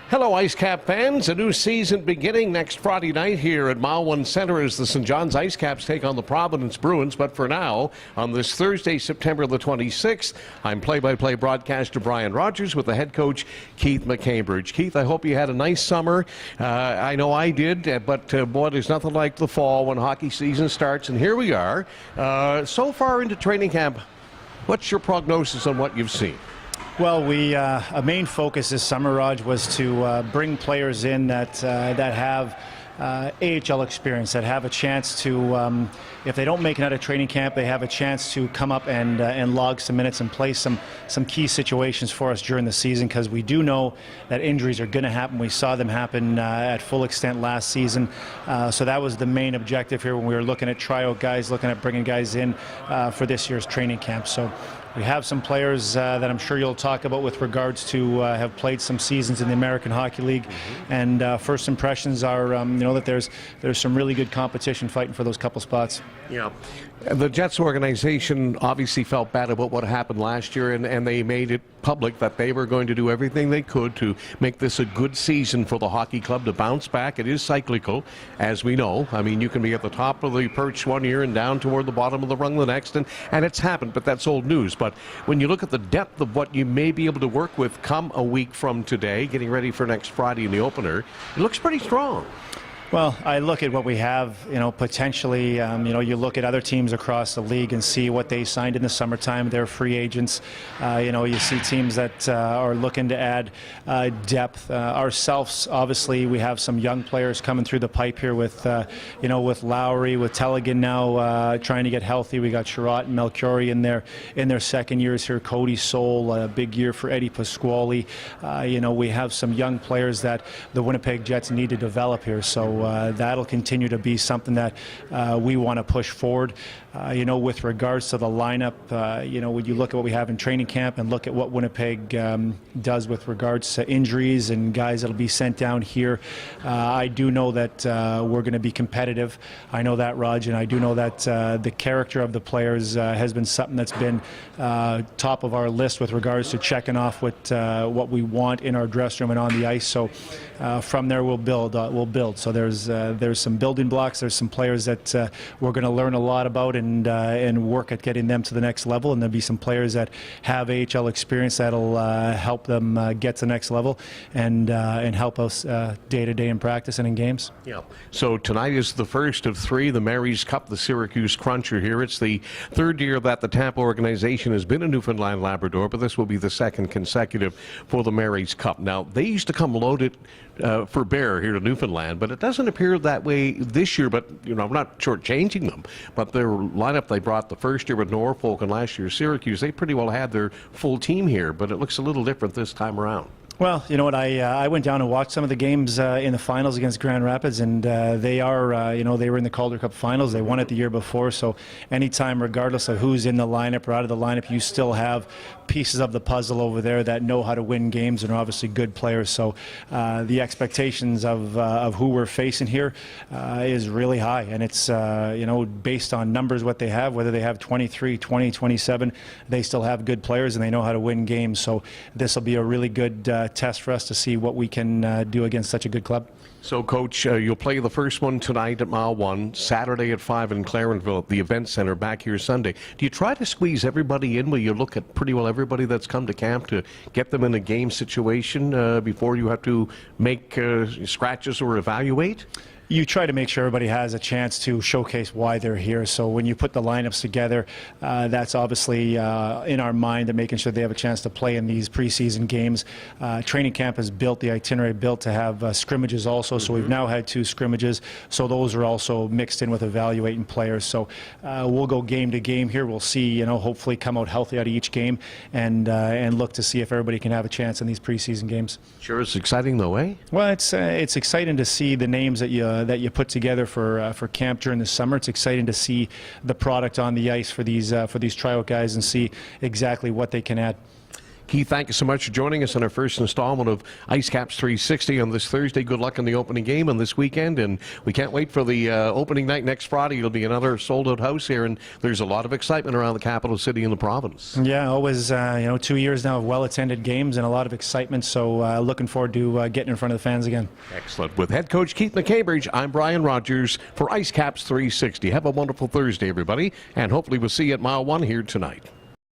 Hello, IceCap fans. A new season beginning next Friday night here at Mile 1 Center as the St. John's IceCaps take on the Providence Bruins. But for now, on this Thursday, September the 26th, I'm play-by-play broadcaster Brian Rogers with the head coach Keith McCambridge. Keith, I hope you had a nice summer. I know I did, but boy, there's nothing like the fall when hockey season starts. And here we are. So far into training camp, what's your prognosis on what you've seen? Well, a main focus this summer, Raj, was to bring players in that have AHL experience, that have a chance to, if they don't make it out of training camp, they have a chance to come up and log some minutes and play some key situations for us during the season, because we do know that injuries are going to happen. We saw them happen at full extent last season. So that was the main objective here when we were looking at tryout guys, looking at bringing guys in for this year's training camp. So we have some players that I'm sure you'll talk about with regards to have played some seasons in the American Hockey League, and first impressions are that there's some really good competition fighting for those couple spots. Yeah, the Jets organization obviously felt bad about what happened last year, and they made it public that they were going to do everything they could to make this a good season for the hockey club to bounce back. It is cyclical, as we know. I mean, you can be at the top of the perch one year and down toward the bottom of the rung the next, and it's happened, but that's old news. But when you look at the depth of what you may be able to work with come a week from today, getting ready for next Friday in the opener, it looks pretty strong. Well, I look at what we have, potentially, you look at other teams across the league and see what they signed in the summertime. They're free agents. You see teams that are looking to add depth. Ourselves, obviously, we have some young players coming through the pipe here with, with Lowry, with Tellegen now trying to get healthy. We got Sherratt and Melchiori in their second years here. Cody Soul, a big year for Eddie Pasquale. We have some young players that the Winnipeg Jets need to develop here. So that'll continue to be something that we want to push forward. With regards to the lineup, when you look at what we have in training camp and look at what Winnipeg does with regards to injuries and guys that'll be sent down here, I do know that we're going to be competitive. I know that, Raj, and I do know that the character of the players has been something that's been top of our list with regards to checking off what we want in our dressing room and on the ice. So from there we'll build. So there's some building blocks. There's some players that we're going to learn a lot about and work at getting them to the next level. And there'll be some players that have AHL experience that'll help them get to the next level and help us day to day in practice and in games. Yeah. So tonight is the first of three. The Mary's Cup, the Syracuse Crunch are here. It's the third year that the Tampa organization has been in Newfoundland, Labrador, but this will be the second consecutive for the Mary's Cup. Now, they used to come loaded for bear here to Newfoundland, but it doesn't appear that way this year. But I'm not shortchanging them, but their lineup they brought the first year with Norfolk and last year Syracuse, they pretty well had their full team here, but it looks a little different this time around. Well, you know what, I went down and watched some of the games in the finals against Grand Rapids, and they are, they were in the Calder Cup finals. They won it the year before, so anytime, regardless of who's in the lineup or out of the lineup, you still have pieces of the puzzle over there that know how to win games and are obviously good players. So the expectations of who we're facing here is really high, and it's, based on numbers, what they have, whether they have 23, 20, 27, they still have good players and they know how to win games. So this will be a really good test for us to see what we can do against such a good club. So, Coach, you'll play the first one tonight at Mile 1, Saturday at 5 in Clarenville at the Event Center, back here Sunday. Do you try to squeeze everybody in? Will you look at pretty well everybody that's come to camp to get them in a game situation before you have to make scratches or evaluate? You try to make sure everybody has a chance to showcase why they're here. So when you put the lineups together, that's obviously in our mind, and making sure they have a chance to play in these preseason games. Training camp is built, the itinerary built to have scrimmages also. So we've now had 2 scrimmages. So those are also mixed in with evaluating players. So we'll go game to game here. We'll see, hopefully come out healthy out of each game and look to see if everybody can have a chance in these preseason games. Sure, it's exciting though, eh? Well, it's exciting to see the names that you put together for camp during the summer. It's exciting to see the product on the ice for these tryout guys and see exactly what they can add. Keith, thank you so much for joining us in our first installment of IceCaps 360 on this Thursday. Good luck in the opening game on this weekend, and we can't wait for the opening night next Friday. It'll be another sold-out house here, and there's a lot of excitement around the capital city and the province. Yeah, always 2 years now of well-attended games and a lot of excitement, so looking forward to getting in front of the fans again. Excellent. With head coach Keith McCambridge, I'm Brian Rogers for IceCaps 360. Have a wonderful Thursday, everybody, and hopefully we'll see you at Mile 1 here tonight.